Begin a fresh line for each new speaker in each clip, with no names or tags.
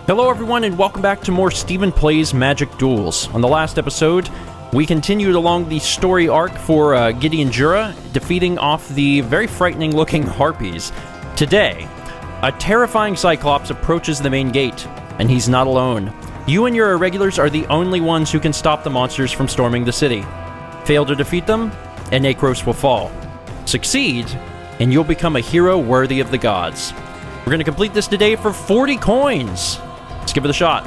Hello everyone and welcome back to more StephenPlays Magic Duels. On the last episode, we continued along the story arc for Gideon Jura, defeating off the very frightening looking Harpies. Today, a terrifying Cyclops approaches the main gate, and he's not alone. You and your irregulars are the only ones who can stop the monsters from storming the city. Fail to defeat them, and Necros will fall. Succeed, and you'll become a hero worthy of the gods. We're going to complete this today for 40 coins! Let's give it a shot.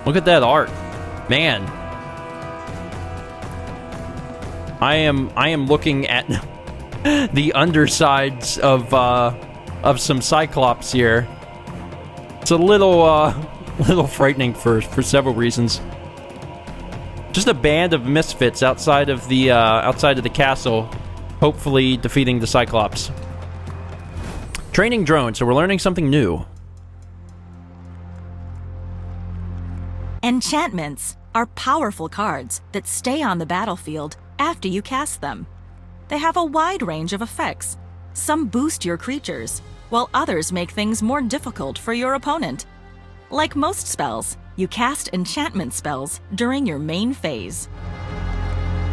Look at that art. Man. I am looking at the undersides of some Cyclops here. It's a little frightening for several reasons. Just a band of misfits outside of the castle, hopefully defeating the Cyclops. Training drones, so we're learning something new.
Enchantments are powerful cards that stay on the battlefield after you cast them. They have a wide range of effects. Some boost your creatures, while others make things more difficult for your opponent. Like most spells, you cast enchantment spells during your main phase.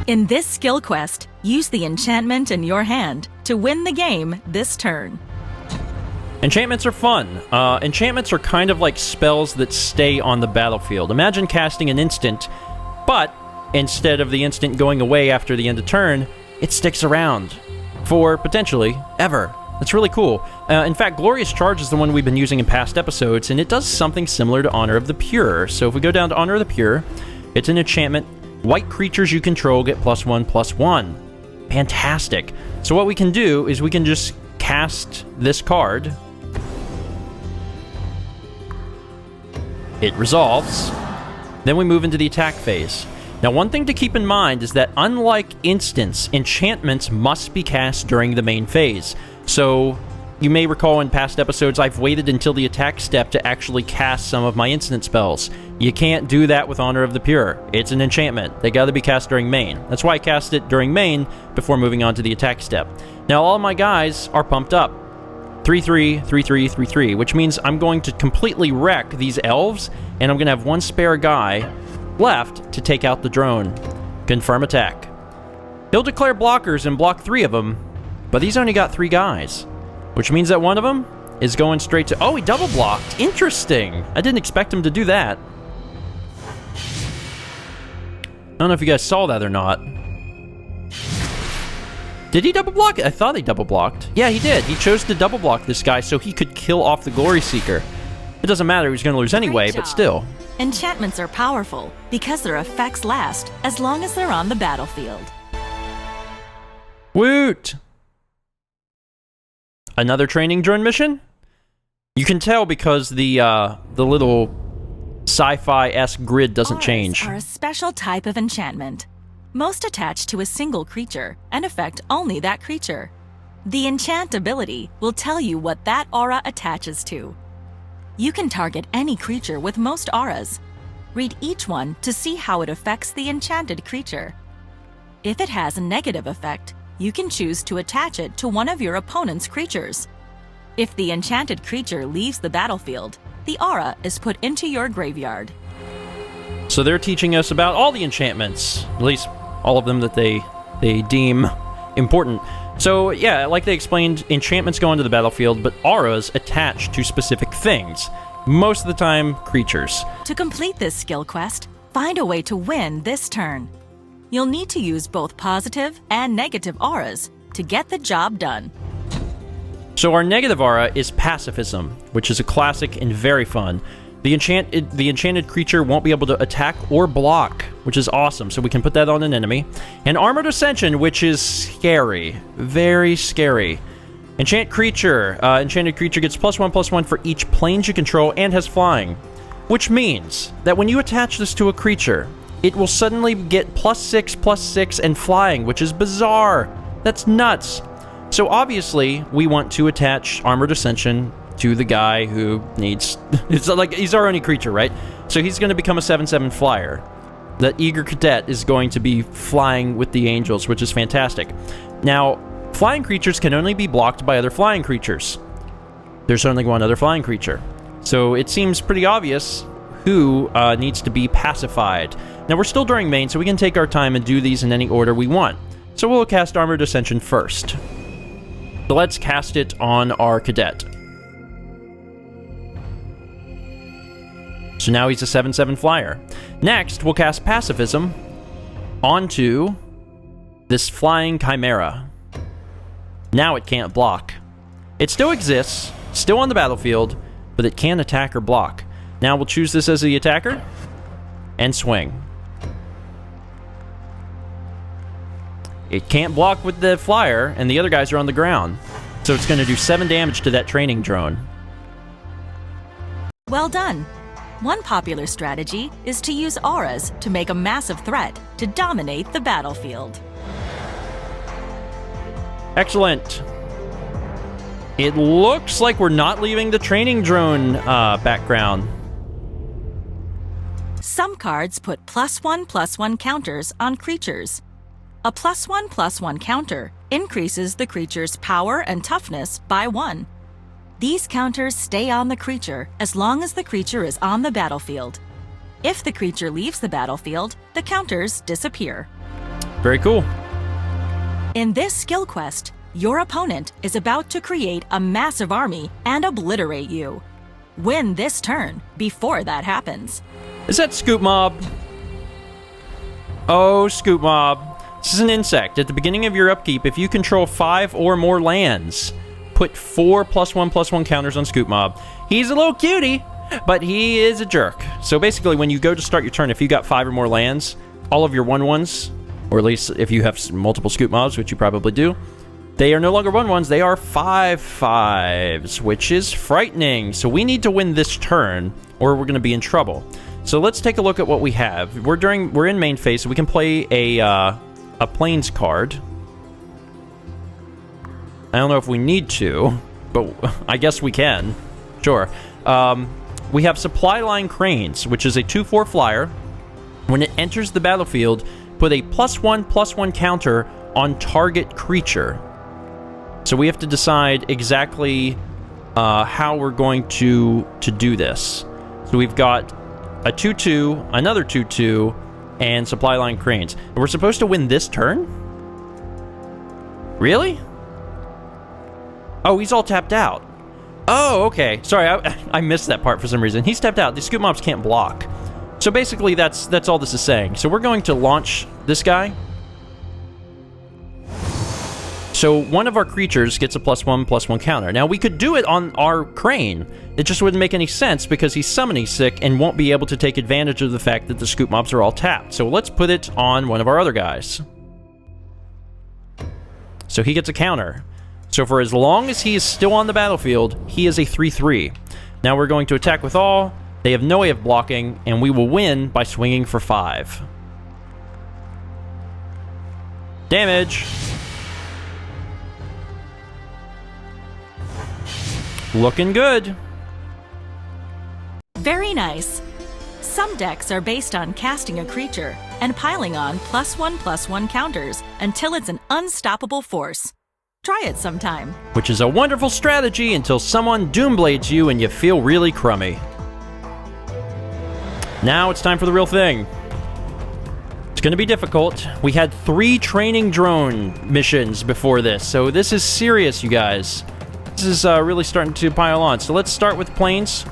In this skill quest, use the enchantment in your hand to win the game this turn.
Enchantments are fun. Enchantments are kind of like spells that stay on the battlefield. Imagine casting an instant, but instead of the instant going away after the end of turn, it sticks around for potentially ever. That's really cool. In fact, Glorious Charge is the one we've been using in past episodes, and it does something similar to Honor of the Pure. So if we go down to Honor of the Pure, it's an enchantment. White creatures you control get +1/+1. Fantastic. So what we can do is we can just cast this card. It resolves. Then we move into the attack phase. Now, one thing to keep in mind is that unlike instants, enchantments must be cast during the main phase. So, you may recall in past episodes, I've waited until the attack step to actually cast some of my instant spells. You can't do that with Honor of the Pure. It's an enchantment. They gotta be cast during main. That's why I cast it during main before moving on to the attack step. Now, all of my guys are pumped up. 3-3, 3-3, 3-3, which means I'm going to completely wreck these elves, and I'm going to have one spare guy left to take out the drone. Confirm attack. He'll declare blockers and block 3 of them, but he's only got 3 guys, which means that one of them is going straight to... Oh, he double blocked. Interesting. I didn't expect him to do that. I don't know if you guys saw that or not. Did he double block? I thought he double blocked. Yeah, he did. He chose to double block this guy so he could kill off the Glory Seeker. It doesn't matter. He's going to lose anyway, but still.
Enchantments are powerful because their effects last as long as they're on the battlefield.
Woot! Another training drone mission? You can tell because the little sci-fi-esque grid doesn't change.
Auras are a special type of enchantment. Most attach to a single creature and affect only that creature. The enchant ability will tell you what that aura attaches to. You can target any creature with most auras. Read each one to see how it affects the enchanted creature. If it has a negative effect, you can choose to attach it to one of your opponent's creatures. If the enchanted creature leaves the battlefield, the aura is put into your graveyard.
So they're teaching us about all the enchantments, at least all of them that they deem important. So yeah, like they explained, enchantments go onto the battlefield, but auras attach to specific things. Most of the time, creatures.
To complete this skill quest, find a way to win this turn. You'll need to use both positive and negative auras to get the job done.
So our negative aura is Pacifism, which is a classic and very fun. The enchanted creature won't be able to attack or block, which is awesome, so we can put that on an enemy. And Armored Ascension, which is scary. Very scary. Enchanted creature gets +1/+1 for each planes you control and has flying. Which means that when you attach this to a creature, it will suddenly get +6/+6 and flying, which is bizarre. That's nuts. So obviously, we want to attach Armored Ascension to the guy who needs... It's like, he's our only creature, right? So he's going to become a 7/7 flyer. That Eager Cadet is going to be flying with the angels, which is fantastic. Now, flying creatures can only be blocked by other flying creatures. there's only one other flying creature. So it seems pretty obvious who needs to be pacified. Now, we're still during main, so we can take our time and do these in any order we want. So we'll cast Armored Ascension first. So let's cast it on our cadet. So now he's a 7/7 flyer. Next, we'll cast Pacifism onto this flying chimera. Now it can't block. It still exists, still on the battlefield, but it can't attack or block. Now we'll choose this as the attacker and swing. It can't block with the flyer, and the other guys are on the ground. So it's going to do 7 damage to that training drone.
Well done. One popular strategy is to use auras to make a massive threat to dominate the battlefield.
Excellent. It looks like we're not leaving the training drone background.
Some cards put +1/+1 counters on creatures. A +1/+1 counter increases the creature's power and toughness by 1. These counters stay on the creature as long as the creature is on the battlefield. If the creature leaves the battlefield, the counters disappear.
Very cool.
In this skill quest, your opponent is about to create a massive army and obliterate you. Win this turn before that happens.
Is that Scoop Mob? Oh, Scoop Mob. This is an insect. At the beginning of your upkeep, if you control 5 or more lands, put 4 +1/+1 counters on Scoop Mob. He's a little cutie, but he is a jerk. So basically, when you go to start your turn, if you got 5 or more lands, all of your 1/1s, or at least if you have multiple Scoop Mobs, which you probably do, they are no longer 1/1s, they are 5/5s, which is frightening. So we need to win this turn, or we're going to be in trouble. So let's take a look at what we have. We're in main phase, so we can play a Plains card. I don't know if we need to, but I guess we can. Sure. We have Supply Line Cranes, which is a 2/4 flyer. When it enters the battlefield, put a +1/+1 counter on target creature. So we have to decide exactly how we're going to do this. So we've got a 2/2, another 2/2, and Supply Line Cranes. And we're supposed to win this turn? Really? Oh, he's all tapped out. Oh, okay. Sorry, I missed that part for some reason. He's tapped out. The Scoop Mobs can't block. So basically, that's all this is saying. So we're going to launch this guy. So one of our creatures gets a +1/+1 counter. Now, we could do it on our Crane. It just wouldn't make any sense because he's summoning sick and won't be able to take advantage of the fact that the Scoop Mobs are all tapped. So let's put it on one of our other guys. So he gets a counter. So for as long as he is still on the battlefield, he is a 3/3. Now we're going to attack with all. They have no way of blocking, and we will win by swinging for 5. Damage. Looking good.
Very nice. Some decks are based on casting a creature and piling on +1/+1 counters until it's an unstoppable force. Try it sometime.
Which is a wonderful strategy until someone doomblades you and you feel really crummy. Now it's time for the real thing. It's going to be difficult. We had 3 training drone missions before this, so this is serious, you guys. This is really starting to pile on. So let's start with Plains.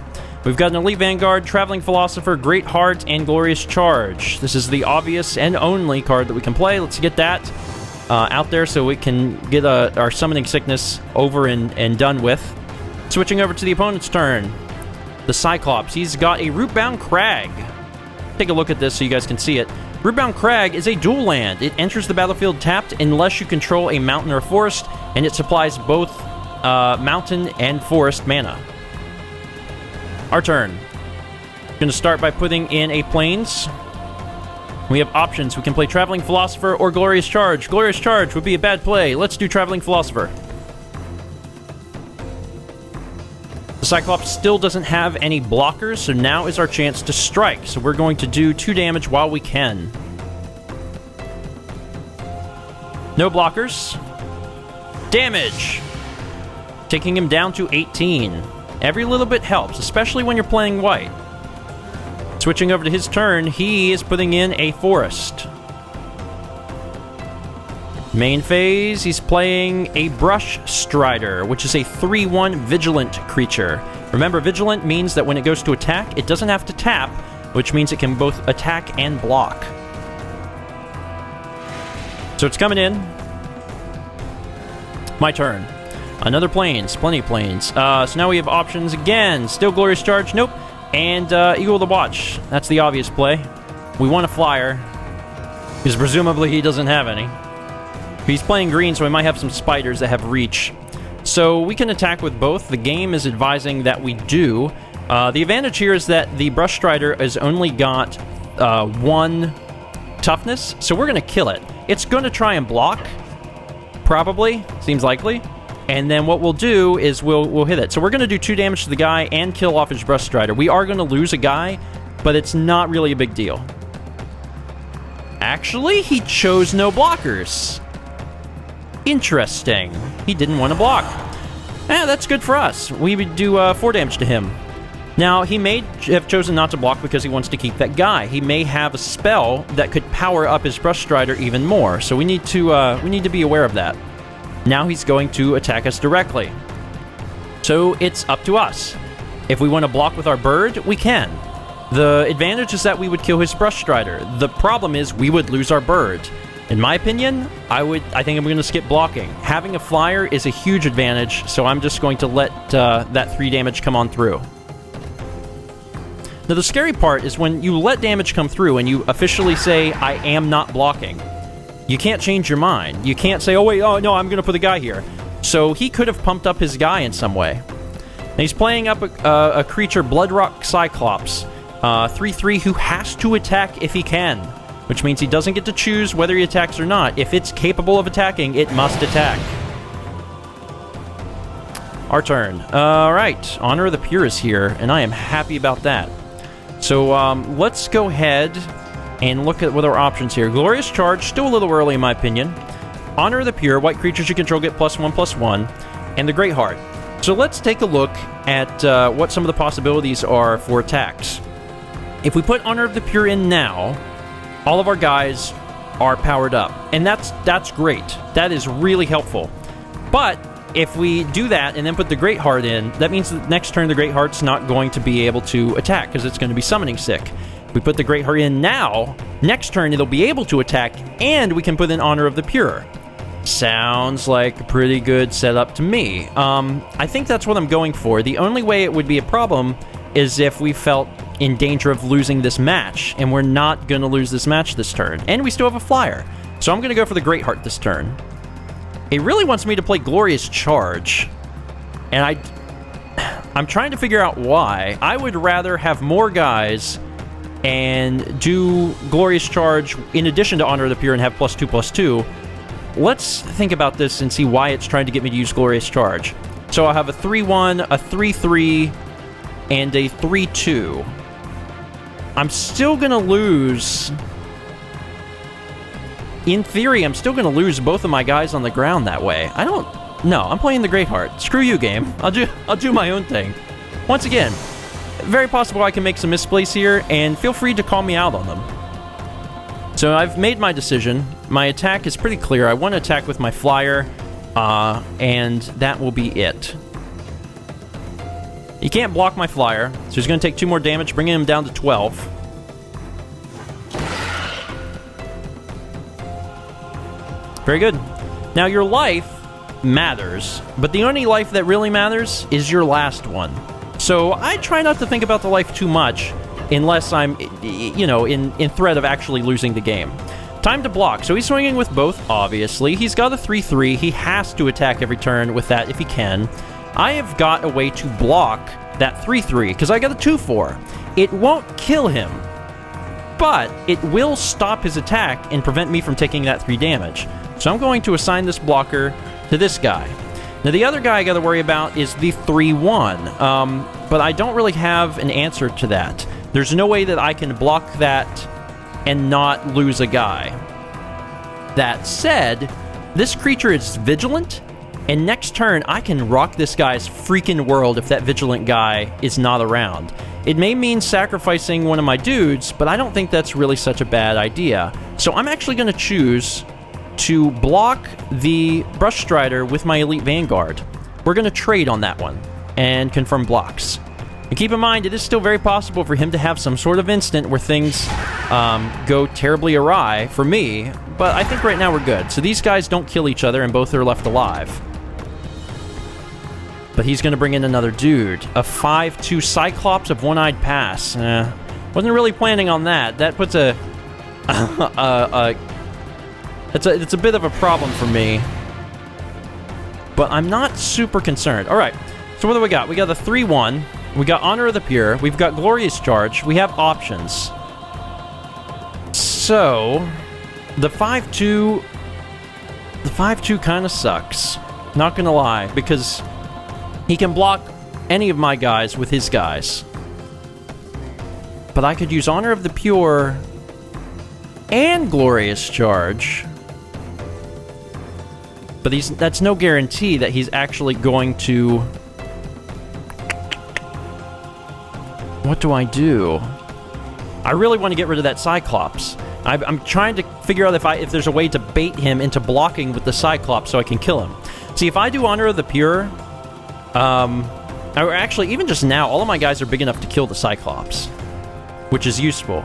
We've got an Elite Vanguard, Traveling Philosopher, Great Heart, and Glorious Charge. This is the obvious and only card that we can play. Let's get that out there so we can get our Summoning Sickness over and done with. Switching over to the opponent's turn. The Cyclops. He's got a Rootbound Crag. Take a look at this so you guys can see it. Rootbound Crag is a dual land. It enters the battlefield tapped unless you control a mountain or a forest, and it supplies both mountain and forest mana. Our turn. Going to start by putting in a Plains. We have options. We can play Traveling Philosopher or Glorious Charge. Glorious Charge would be a bad play. Let's do Traveling Philosopher. The Cyclops still doesn't have any blockers, so now is our chance to strike. So we're going to do 2 damage while we can. No blockers. Damage! Taking him down to 18. Every little bit helps, especially when you're playing white. Switching over to his turn, he is putting in a forest. Main phase, he's playing a Brush Strider, which is a 3/1 Vigilant creature. Remember, Vigilant means that when it goes to attack, it doesn't have to tap, which means it can both attack and block. So it's coming in. My turn. Another plains, plenty of plains. So now we have options again. Still Glorious Charge, nope. And Eagle of the Watch, that's the obvious play. We want a flyer, because presumably he doesn't have any. He's playing green, so we might have some spiders that have reach. So we can attack with both. The game is advising that we do. The advantage here is that the Brush Strider has only got 1 toughness, so we're going to kill it. It's going to try and block, probably, seems likely. And then what we'll do is we'll hit it. So we're going to do 2 damage to the guy and kill off his Brush Strider. We are going to lose a guy, but it's not really a big deal. Actually, he chose no blockers. Interesting. He didn't want to block. That's good for us. We would do 4 damage to him. Now, he may have chosen not to block because he wants to keep that guy. He may have a spell that could power up his Brush Strider even more, so we need to be aware of that. Now he's going to attack us directly. So it's up to us. If we want to block with our bird, we can. The advantage is that we would kill his Brush Strider. The problem is we would lose our bird. In my opinion, I think I'm going to skip blocking. Having a flyer is a huge advantage, so I'm just going to let that 3 damage come on through. Now the scary part is when you let damage come through and you officially say, I am not blocking. You can't change your mind. You can't say, oh wait, oh no, I'm going to put a guy here. So he could have pumped up his guy in some way. And he's playing up a creature, Bloodrock Cyclops, 3/3, who has to attack if he can, which means he doesn't get to choose whether he attacks or not. If it's capable of attacking, it must attack. Our turn. Alright, Honor of the Pure is here, and I am happy about that. So let's go ahead and look at what our options here. Glorious Charge, still a little early in my opinion. Honor of the Pure, white creatures you control get +1/+1. And the Great Heart. So let's take a look at what some of the possibilities are for attacks. If we put Honor of the Pure in now, all of our guys are powered up. And that's great. That is really helpful. But if we do that and then put the Great Heart in, that means that next turn the Great Heart's not going to be able to attack because it's going to be summoning sick. We put the Great Heart in now, next turn it'll be able to attack, and we can put in Honor of the Pure. Sounds like a pretty good setup to me. I think that's what I'm going for. The only way it would be a problem is if we felt in danger of losing this match, and we're not going to lose this match this turn. And we still have a flyer. So I'm going to go for the Great Heart this turn. It really wants me to play Glorious Charge, and I'm trying to figure out why. I would rather have more guys and do Glorious Charge in addition to Honor of the Pure and have +2/+2. Let's think about this and see why it's trying to get me to use Glorious Charge. So I'll have a 3/1, a 3/3, and a 3/2. I'm still going to lose... In theory, I'm still going to lose both of my guys on the ground that way. I don't... No, I'm playing the Great Heart. Screw you, game. I'll do my own thing. Once again, very possible I can make some misplays here, and feel free to call me out on them. So I've made my decision. My attack is pretty clear. I want to attack with my flyer, and that will be it. He can't block my flyer, so he's going to take 2 more damage, bringing him down to 12. Very good. Now, your life matters, but the only life that really matters is your last one. So I try not to think about the life too much unless I'm, you know, in threat of actually losing the game. Time to block. So he's swinging with both, obviously. He's got a 3/3. He has to attack every turn with that if he can. I have got a way to block that 3/3 because I got a 2/4. It won't kill him, but it will stop his attack and prevent me from taking that 3 damage. So I'm going to assign this blocker to this guy. Now, the other guy I got to worry about is the 3/1, but I don't really have an answer to that. There's no way that I can block that and not lose a guy. That said, this creature is vigilant, And next turn, I can rock this guy's freaking world if that Vigilant guy is not around. It may mean sacrificing one of my dudes, but I don't think that's really such a bad idea. So I'm actually going to choose to block the Brush Strider with my Elite Vanguard. We're going to trade on that one and confirm blocks. And keep in mind, it is still very possible for him to have some sort of instant where things go terribly awry for me, but I think right now we're good. So these guys don't kill each other and both are left alive. But he's going to bring in another dude. A 5-2 Cyclops of One-Eyed Pass. Wasn't really planning on that. That puts a... It's a bit of a problem for me. But I'm not super concerned. Alright, so what do we got? We got the 3-1. We got Honor of the Pure. We've got Glorious Charge. We have options. So, the 5-2... The 5-2 kind of sucks. Not gonna lie, because he can block any of my guys with his guys. But I could use Honor of the Pure and Glorious Charge. But that's no guarantee that he's actually going to... What do I do? I really want to get rid of that Cyclops. I'm trying to figure out if there's a way to bait him into blocking with the Cyclops so I can kill him. See, if I do Honor of the Pure... or actually, even just now, all of my guys are big enough to kill the Cyclops. Which is useful.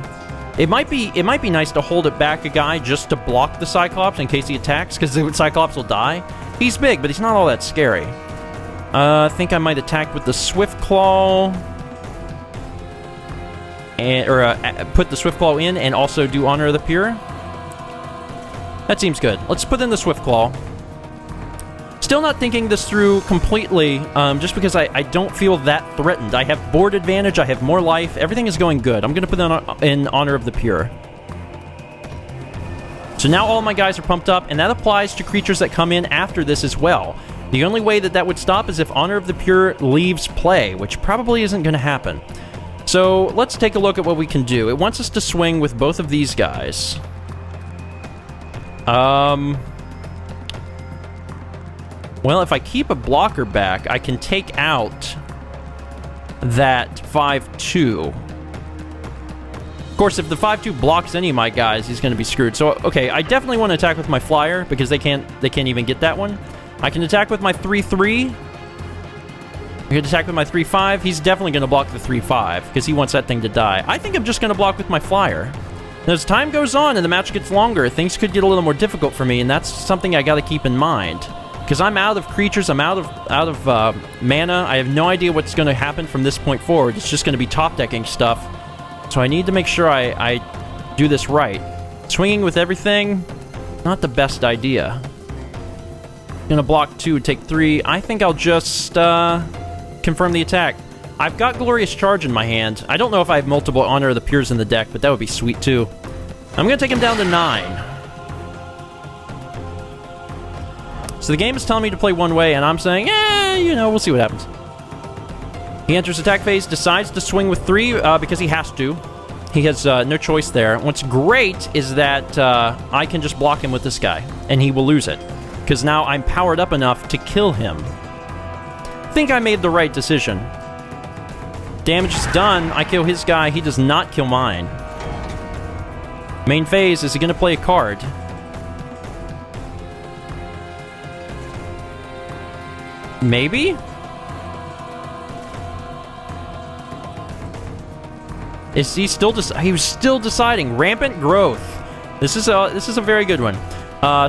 It might be nice to hold it back a guy just to block the Cyclops in case he attacks, because the Cyclops will die. He's big, but he's not all that scary. I think I might attack with the Swift Claw. Put the Swift Claw in and also do Honor of the Pure. That seems good. Let's put in the Swift Claw. Still not thinking this through completely, just because I don't feel that threatened. I have board advantage, I have more life, everything is going good. I'm going to put in Honor of the Pure. So now all my guys are pumped up, and that applies to creatures that come in after this as well. The only way that would stop is if Honor of the Pure leaves play, which probably isn't going to happen. So let's take a look at what we can do. It wants us to swing with both of these guys. Well, if I keep a blocker back, I can take out that 5-2. Of course, if the 5-2 blocks any of my guys, he's going to be screwed. So, okay, I definitely want to attack with my flyer, because they can't even get that one. I can attack with my 3-3. I can attack with my 3-5. He's definitely going to block the 3-5, because he wants that thing to die. I think I'm just going to block with my flyer. And as time goes on and the match gets longer, things could get a little more difficult for me, and that's something I got to keep in mind. Because I'm out of creatures, I'm out of mana. I have no idea what's going to happen from this point forward. It's just going to be top-decking stuff. So I need to make sure I do this right. Swinging with everything, not the best idea. Gonna block 2, take 3. I think I'll just confirm the attack. I've got Glorious Charge in my hand. I don't know if I have multiple Honor of the Pures in the deck, but that would be sweet too. I'm gonna take him down to 9. So the game is telling me to play one way, and I'm saying, we'll see what happens. He enters attack phase, decides to swing with 3 because he has to. He has no choice there. What's great is that I can just block him with this guy, and he will lose it. Because now I'm powered up enough to kill him. I think I made the right decision. Damage is done. I kill his guy. He does not kill mine. Main phase, is he going to play a card? Maybe? Is he still he was still deciding. Rampant Growth. This is a very good one.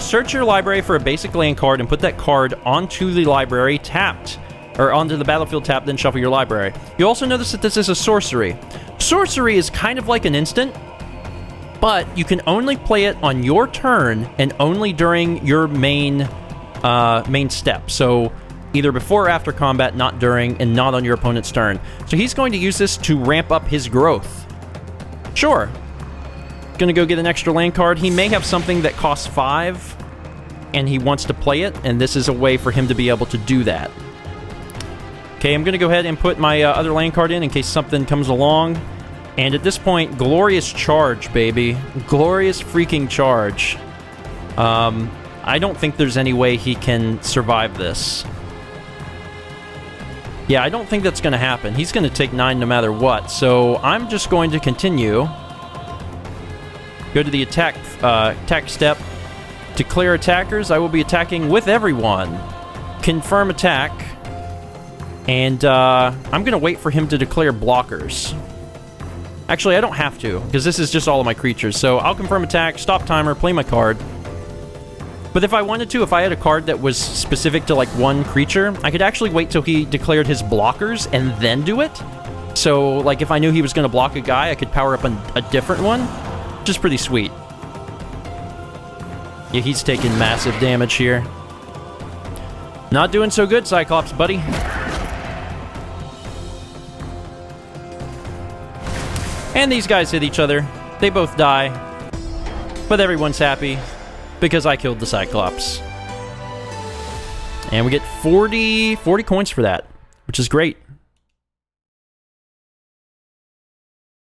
Search your library for a basic land card and put that card onto the library tapped. Or onto the battlefield tapped, then shuffle your library. You also notice that this is a sorcery. Sorcery is kind of like an instant, but you can only play it on your turn and only during your main step. So either before or after combat, not during, and not on your opponent's turn. So he's going to use this to ramp up his growth. Sure. Gonna go get an extra land card. He may have something that costs 5, and he wants to play it, and this is a way for him to be able to do that. Okay, I'm gonna go ahead and put my other land card in case something comes along. And at this point, Glorious Charge, baby. Glorious freaking Charge. I don't think there's any way he can survive this. Yeah, I don't think that's going to happen. He's going to take 9 no matter what. So I'm just going to continue. Go to the attack step. Declare attackers. I will be attacking with everyone. Confirm attack. And I'm going to wait for him to declare blockers. Actually, I don't have to, because this is just all of my creatures. So I'll confirm attack, stop timer, play my card. But if I wanted to, if I had a card that was specific to, like, one creature, I could actually wait till he declared his blockers and then do it. So, like, if I knew he was going to block a guy, I could power up a different one, which is pretty sweet. Yeah, he's taking massive damage here. Not doing so good, Cyclops, buddy. And these guys hit each other. They both die. But everyone's happy because I killed the Cyclops. And we get 40 coins for that, which is great.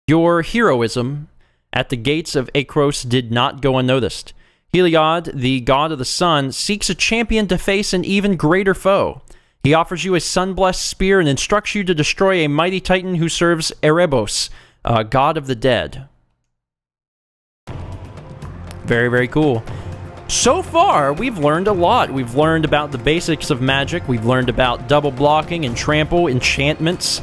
Your heroism at the gates of Akros did not go unnoticed. Heliod, the god of the sun, seeks a champion to face an even greater foe. He offers you a sun-blessed spear and instructs you to destroy a mighty titan who serves Erebos, god of the dead. Very, very cool. So far, we've learned a lot. We've learned about the basics of magic. We've learned about double blocking and trample, enchantments,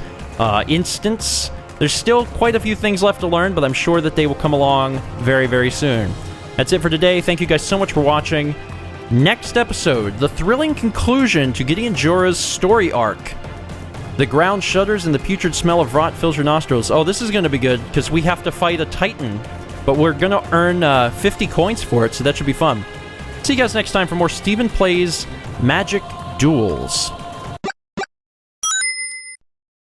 instants. There's still quite a few things left to learn, but I'm sure that they will come along very, very soon. That's it for today. Thank you guys so much for watching. Next episode, the thrilling conclusion to Gideon Jora's story arc. The ground shudders and the putrid smell of rot fills your nostrils. Oh, this is going to be good, because we have to fight a titan. But we're going to earn 50 coins for it, so that should be fun. See you guys next time for more StephenPlays Magic Duels.